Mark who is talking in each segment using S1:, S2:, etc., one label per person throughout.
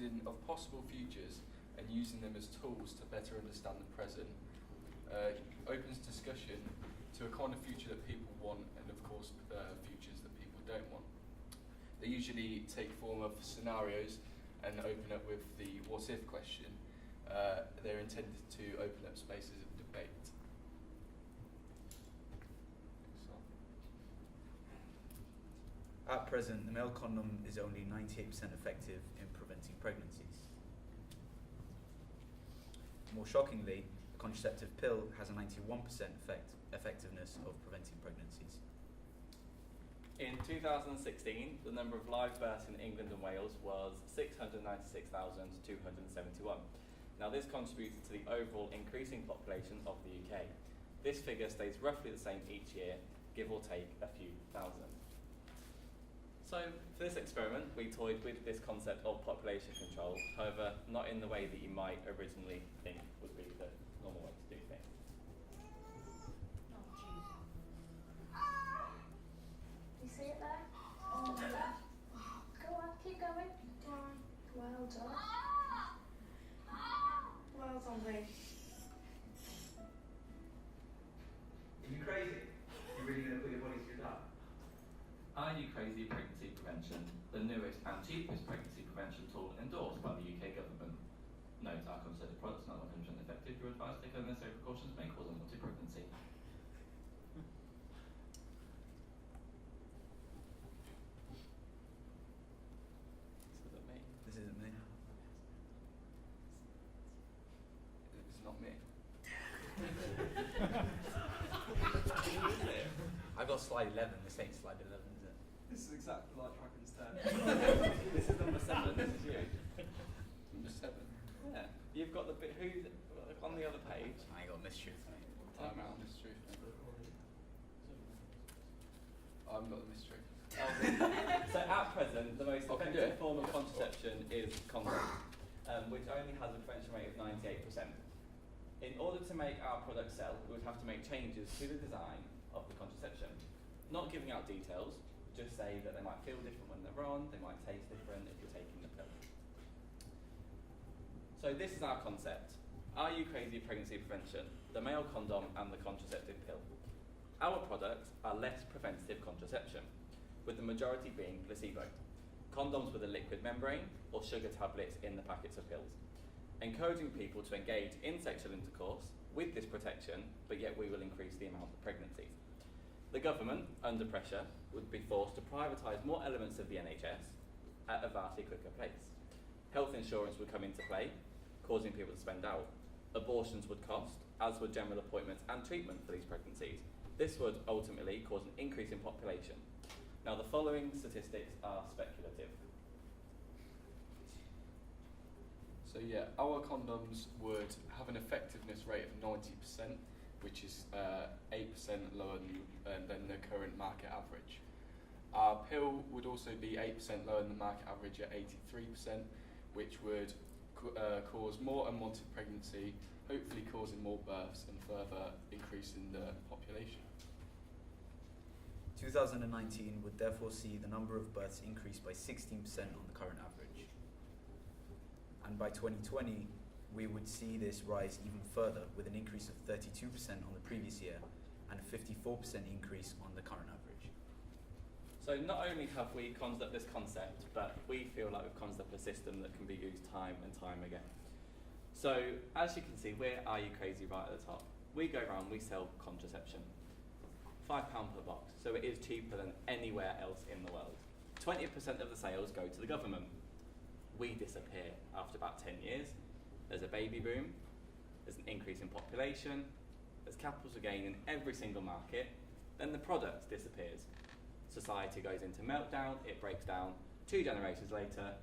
S1: understanding of possible futures and using them as tools to better understand the present. Opens discussion to a kind of future that people want and of course futures that people don't want. They usually take form of scenarios and open up with the what if question. They're intended to open up spaces of debate.
S2: At present, the male condom is only 98% effective in preventing pregnancies. More shockingly, the contraceptive pill has a 91% effectiveness of preventing pregnancies.
S3: In 2016, the number of live births in England and Wales was 696,271. Now this contributes to the overall increasing population of the UK. This figure stays roughly the same each year, give or take a few thousand. So for this experiment, we toyed with this concept of population control, however, not in the way that you might originally think would be the normal way to do things.
S4: You see it there? Oh, yeah. Go on, keep going. Go on. Well done. Well done, Lee.
S2: Are you crazy? You're really going to put your body through that?
S3: Are You Crazy Pregnancy Prevention, the newest and cheapest pregnancy prevention tool endorsed by the UK government. Note, our considered products not 100% effective. You're advised to take unnecessary precautions may cause unwanted pregnancy. This isn't me.
S2: This isn't me.
S1: It's not me.
S2: I got slide 11. This ain't slide 11, is it?
S5: This is exactly like Dragon's Den.
S3: This is number 7, this is you.
S1: Number 7.
S3: Yeah. You've got the bit, who's on the other page?
S2: I ain't got mistruth, mate.
S1: Time out. Mystery. I'm not the mystery.
S3: So at present, the most
S1: I can do
S3: effective
S1: it.
S3: form of
S1: Yeah,
S3: contraception is condom, which only has a prevention rate of 98%. In order to make our product sell, we would have to make changes to the design of the contraception. Not giving out details, just say that they might feel different when they're on, they might taste different if you're taking the pill. So this is our concept. Are You Crazy Pregnancy Prevention, the male condom and the contraceptive pill. Our products are less preventative contraception, with the majority being placebo. Condoms with a liquid membrane or sugar tablets in the packets of pills. Encouraging people to engage in sexual intercourse with this protection, but yet we will increase the amount of pregnancies. The government, under pressure, would be forced to privatise more elements of the NHS at a vastly quicker pace. Health insurance would come into play, causing people to spend out. Abortions would cost, as would general appointments and treatment for these pregnancies. This would ultimately cause an increase in population. Now the following statistics are speculative.
S1: So yeah, our condoms would have an effectiveness rate of 90%, which is 8% lower than the current market average. Our pill would also be 8% lower than the market average at 83%, which would cause more unwanted pregnancy, hopefully causing more births and further increasing the population.
S2: 2019 would therefore see the number of births increase by 16% on the current average. And by 2020, we would see this rise even further with an increase of 32% on the previous year and a 54% increase on the current average.
S3: So not only have we conjured up this concept, but we feel like we've conjured up a system that can be used time and time again. So as you can see, we're Are You Crazy right at the top. We go around, we sell contraception. £5 per box, so it is cheaper than anywhere else in the world. 20% of the sales go to the government. We disappear after about 10 years. There's a baby boom, there's an increase in population, there's capital gain in every single market, then the product disappears. Society goes into meltdown, it breaks down. 2 generations later,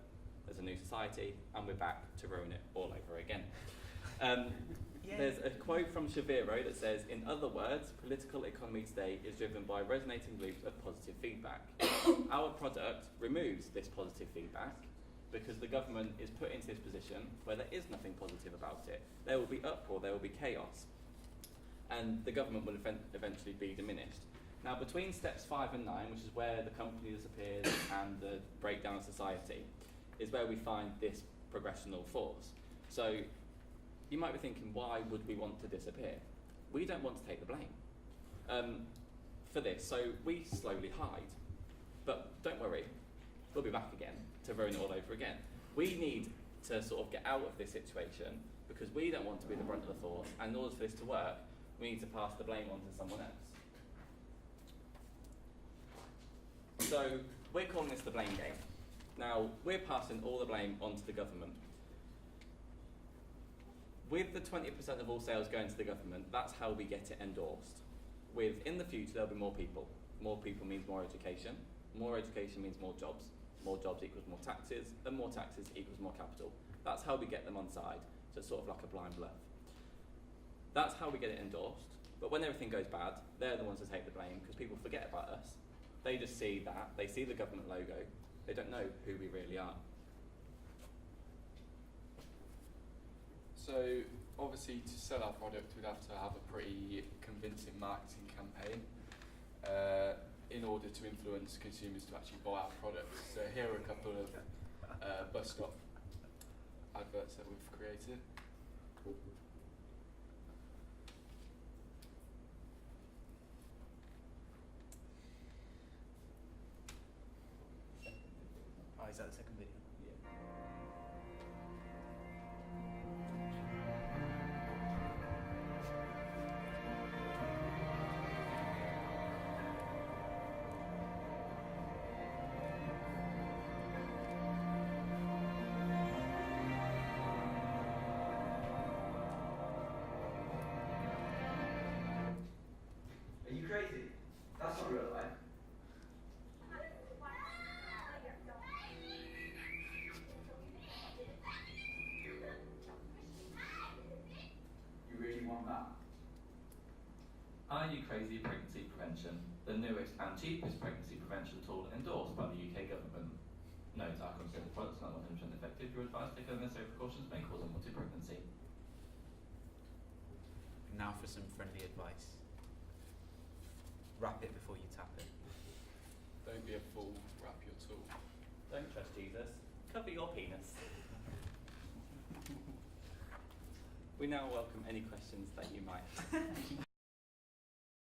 S3: there's a new society, and we're back to ruin it all over again. There's a quote from Shaviro that says, in other words, political economy today is driven by resonating loops of positive feedback. Our product removes this positive feedback because the government is put into this position where there is nothing positive about it. There will be uproar, there will be chaos, and the government will eventually be diminished. Now, between steps 5 and 9, which is where the company disappears and the breakdown of society, is where we find this progressional force. So you might be thinking, why would we want to disappear? We don't want to take the blame for this, so we slowly hide. But don't worry, we'll be back again to ruin it all over again. We need to sort of get out of this situation because we don't want to be the brunt of the force, and in order for this to work, we need to pass the blame on to someone else. So we're calling this the blame game. Now, we're passing all the blame onto the government. With the 20% of all sales going to the government, that's how we get it endorsed. In the future, there'll be more people. More people means more education. More education means more jobs. More jobs equals more taxes, and more taxes equals more capital. That's how we get them on side. So it's sort of like a blind bluff. That's how we get it endorsed. But when everything goes bad, they're the ones to take the blame because people forget about us. They just see that, they see the government logo, they don't know who we really are.
S1: So obviously to sell our product we'd have to have a pretty convincing marketing campaign in order to influence consumers to actually buy our products. So here are a couple of bus stop adverts that we've created.
S2: Oh, is that the second video?
S3: Yeah.
S5: Are you crazy? That's not real life. You really want that?
S3: Are You Crazy Pregnancy Prevention, the newest and cheapest pregnancy prevention tool endorsed by the UK government. Note, our considered products are not 100% effective. You're advised to take unnecessary precautions may cause unwanted pregnancy.
S2: Now for some friendly advice. Wrap it before you tap it.
S1: Don't be a fool, wrap your tool.
S3: Don't trust Jesus. Cover your penis. We now welcome any questions that you might